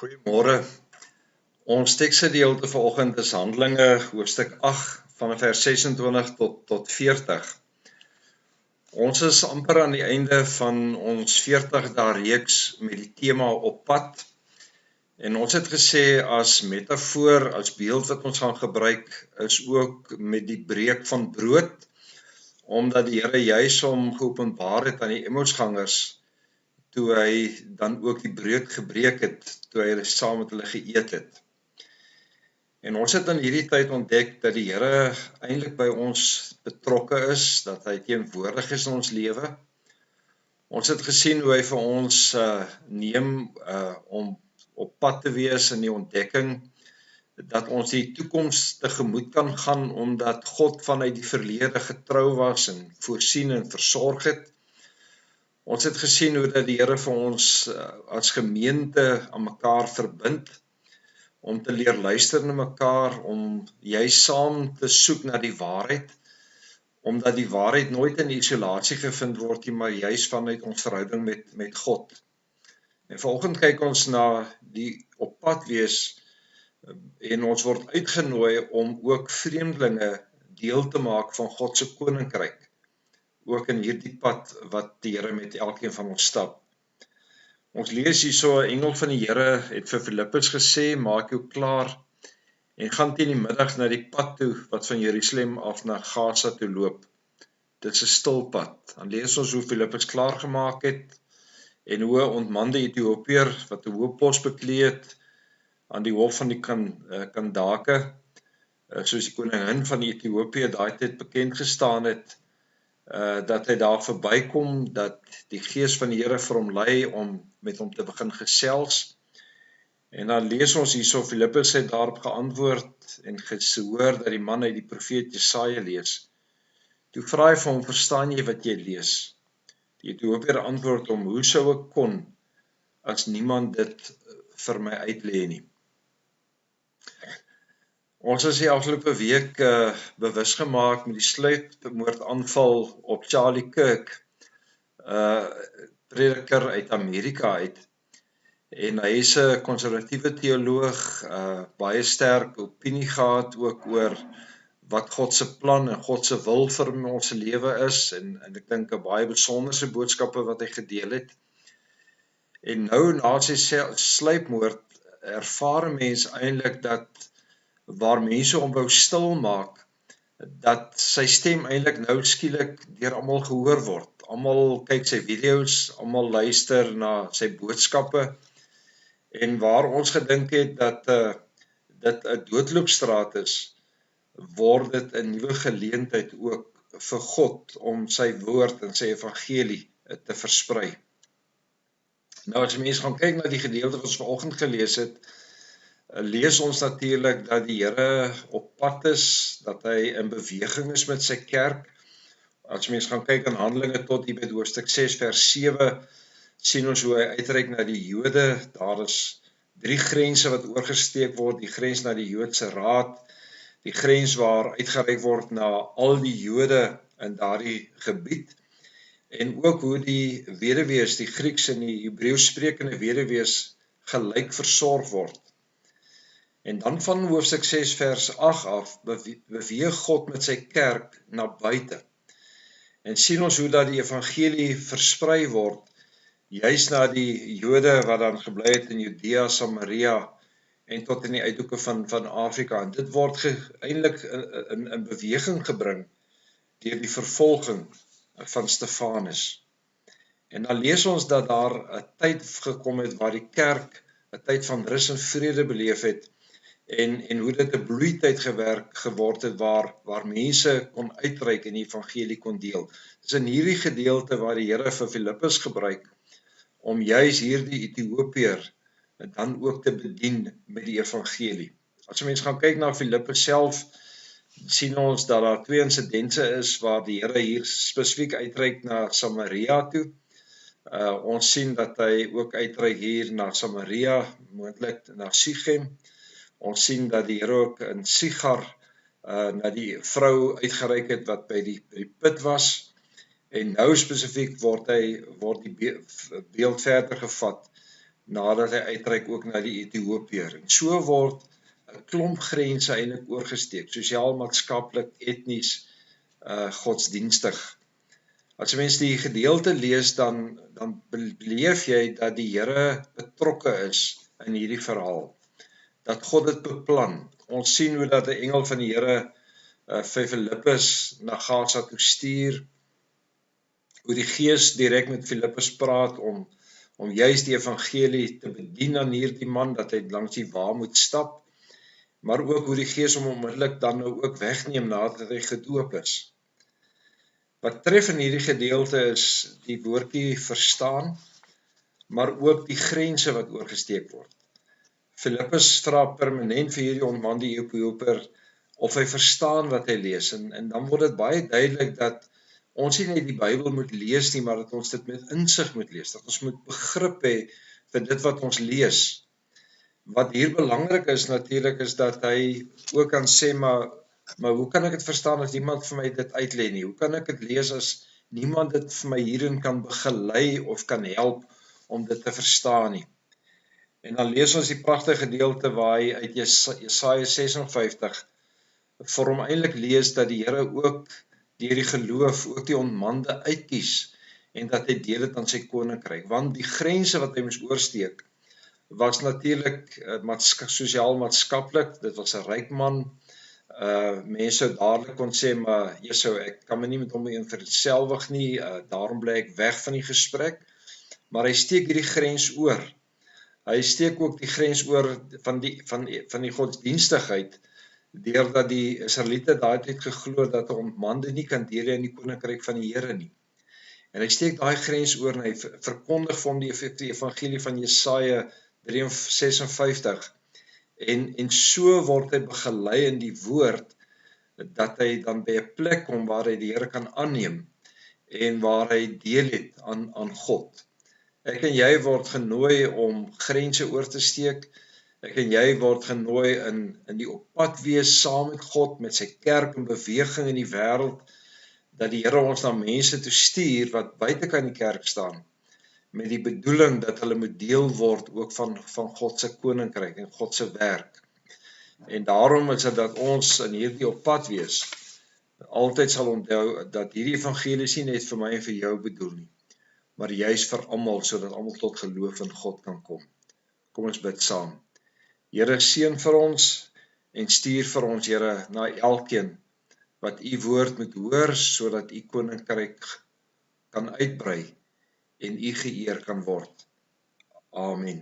Goeiemôre. Ons teksgedeelte vanoggend is Handelinge hoofstuk 8 van vers 26 tot 40. Ons is amper aan die einde van ons 40 dae reeks met die tema op pad. En ons het gesê as metafoor, as beeld wat ons gaan gebruik, is ook met die breek van brood, omdat die Here juis hom geopenbaar het aan die Emmausgangers, toe hy dan ook die brood gebreek het, toe hy saam met hulle geëet het. En ons het in hierdie tyd ontdek dat die Here eintlik by ons betrokke is, dat hy teenwoordig is in ons lewe. Ons het gesien hoe hy vir ons neem om op pad te wees in die ontdekking, dat ons die toekoms tegemoet kan gaan, omdat God vanuit die verlede getrou was en voorsien en versorg het. Ons het gesien hoe dat die Here vir ons as gemeente aan mekaar verbind, om te leer luister na mekaar, om juist saam te soek na die waarheid, omdat die waarheid nooit in isolasie gevind word nie, maar juist vanuit ons verhouding met God. En vanoggend kyk ons na die op pad wees, en ons word uitgenooi om ook vreemdelinge deel te maak van God se koninkryk, ook in hierdie pad wat die Here met elkeen van ons stap. Ons lees hierso, 'n engel van die Here het vir Filippus gesê, maak jou klaar en gaan teen die middag na die pad toe wat van Jerusalem af na Gaza toe loop. Dit is 'n stil pad. Dan lees ons hoe Filippus klaar gemaak het en hoe 'n ontmande Ethiopiër wat 'n hoë pos beklee het aan die hof van die Kandake, soos die koningin van Ethiopië daai tyd bekend gestaan het, dat hy daar verbykom, dat die gees van die Here vir hom lei om met hom te begin gesels. En dan lees ons hierso, Filippus het daarop geantwoord en gehoor dat die man uit die profeet Jesaja lees. Toe vra hy vir hom, verstaan jy wat jy lees? Die Ethiopiër antwoord hom, hoe sou ek kon, as niemand dit vir my uitlê nie? Ons is die afgelope week bewus gemaak met die sluipmoordaanval op Charlie Kirk, prediker uit Amerika uit. En hy is 'n konservatiewe teoloog, baie sterk opinie gehad ook oor wat God se plan en God se wil vir ons lewe is, en ek dink 'n baie besonderse boodskappe wat hy gedeel het. En nou na sy sluipmoord ervaar 'n mens eintlik dat waar mense hom wou stil maak, dat sy stem eintlik nou skielik deur almal gehoor word. Almal kyk sy video's, almal luister na sy boodskappe, en waar ons gedink het dat dit 'n doodloopstraat is, word dit 'n nuwe geleentheid ook vir God om sy woord en sy evangelie te versprei. Nou as mense gaan kyk na die gedeelte wat ons vanoggend gelees het, lees ons natuurlik dat die Here op pad is, dat hy in beweging is met sy kerk. As mense gaan kyk aan Handelinge tot hier by hoofstuk 6 vers 7, sien ons hoe hy uitreik na die Jode. Daar is 3 grense wat oorgesteek word, die grens na die Joodse Raad, die grens waar uitgereik word na al die Jode in daardie gebied, en ook hoe die weduwees, die Grieks en die Hebreeus sprekende weduwees gelyk versorg word. En dan van hoofstuk 6 vers 8 af, beweeg God met sy kerk na buite. En sien ons hoe dat die evangelie versprei word, juis na die Jode wat dan gebly het in Judea, Samaria, en tot in die uithoeke van Afrika. En dit word eintlik in beweging gebring deur die vervolging van Stefanus. En dan lees ons dat daar 'n tyd gekom het waar die kerk 'n tyd van rus en vrede beleef het, en hoe dit 'n bloeityd geword het waar mense kon uitreik en die evangelie kon deel. Dis in hierdie gedeelte waar die Here vir Filippus gebruik om juis hierdie Ethiopiër dan ook te bedien met die evangelie. As mense gaan kyk na Filippus self, sien ons dat daar 2 insidense is waar die Here hier spesifiek uitreik na Samaria toe. Ons sien dat hy ook uitreik hier na Samaria, moontlik na Sichem. Ons sien dat die Here ook in Sigar na die vrou uitgereik het wat by die put was. En nou spesifiek word die beeld verder gevat nadat hy uitreik ook na die Ethiopiër. En so word 'n klomp grense eintlik oorgesteek, sosiaal, maatskaplik, etnies, godsdienstig. As jy mens die gedeelte lees, dan beleef jy dat die Here betrokke is in hierdie verhaal. Dat God dit beplan. Ons sien hoe dat 'n engel van die Here vir Filippus na Gaza toe stuur, hoe die Gees direk met Filippus praat om juist die evangelie te bedien aan hierdie man, dat hy langs die wa moet stap, maar ook hoe die Gees hom onmiddellik dan nou ook wegneem nadat hy gedoop is. Wat tref in hierdie gedeelte is die woordjie verstaan, maar ook die grense wat oorgesteek word. Filippus vra permanent vir hierdie onmande Ethiopiër of hy verstaan wat hy lees, en dan word dit baie duidelik dat ons nie net die Bybel moet lees nie, maar dat ons dit met insig moet lees, dat ons moet begrip hê vir dit wat ons lees. Wat hier belangrik is natuurlik is dat hy ook kan sê, maar hoe kan ek dit verstaan as niemand vir my dit uitlê nie? Hoe kan ek dit lees as niemand dit vir my hierin kan begelei of kan help om dit te verstaan nie? En dan lees ons die pragtige gedeelte waar hy uit Jesaja 56 vir hom eintlik lees dat die Here ook deur die geloof ook die onmande uitkies en dat hy deel het aan sy koninkryk, want die grense wat hy moes oorsteek was natuurlik sosiaal-maatskaplik. Dit was 'n ryk man. Mense sou dadelik kon sê, maar ek kan my nie met hom verselwig nie, daarom bly ek weg van die gesprek. Maar hy steek hierdie grens oor. Hy steek ook die grens oor van die godsdienstigheid, deurdat die Israeliete daai tyd geglo dat 'n onmande nie kan deel hê in die koninkryk van die Here nie. En hy steek daai grens oor en hy verkondig vir hom die evangelie van Jesaja 56 en so word hy begelei in die woord dat hy dan by 'n plek kom waar hy die Here kan aanneem en waar hy deel het aan God. Ek en jy word genooi om grense oor te steek. Ek en jy word genooi in die oppad wees saam met God, met sy kerk en beweging in die wêreld, dat die Here ons na mense toe stuur wat buitekant die kerk staan, met die bedoeling dat hulle moet deel word ook van God se koninkryk en God se werk. En daarom is dit dat ons in hierdie op pad wees, altyd sal onthou dat hierdie evangelie nie net vir my en vir jou bedoel nie, maar juis vir almal, sodat almal tot geloof in God kan kom. Kom ons bid saam. Here, seën vir ons en stuur vir ons, Here, na elkeen wat u woord moet hoor, sodat u koninkryk kan uitbrei en u geëer kan word. Amen.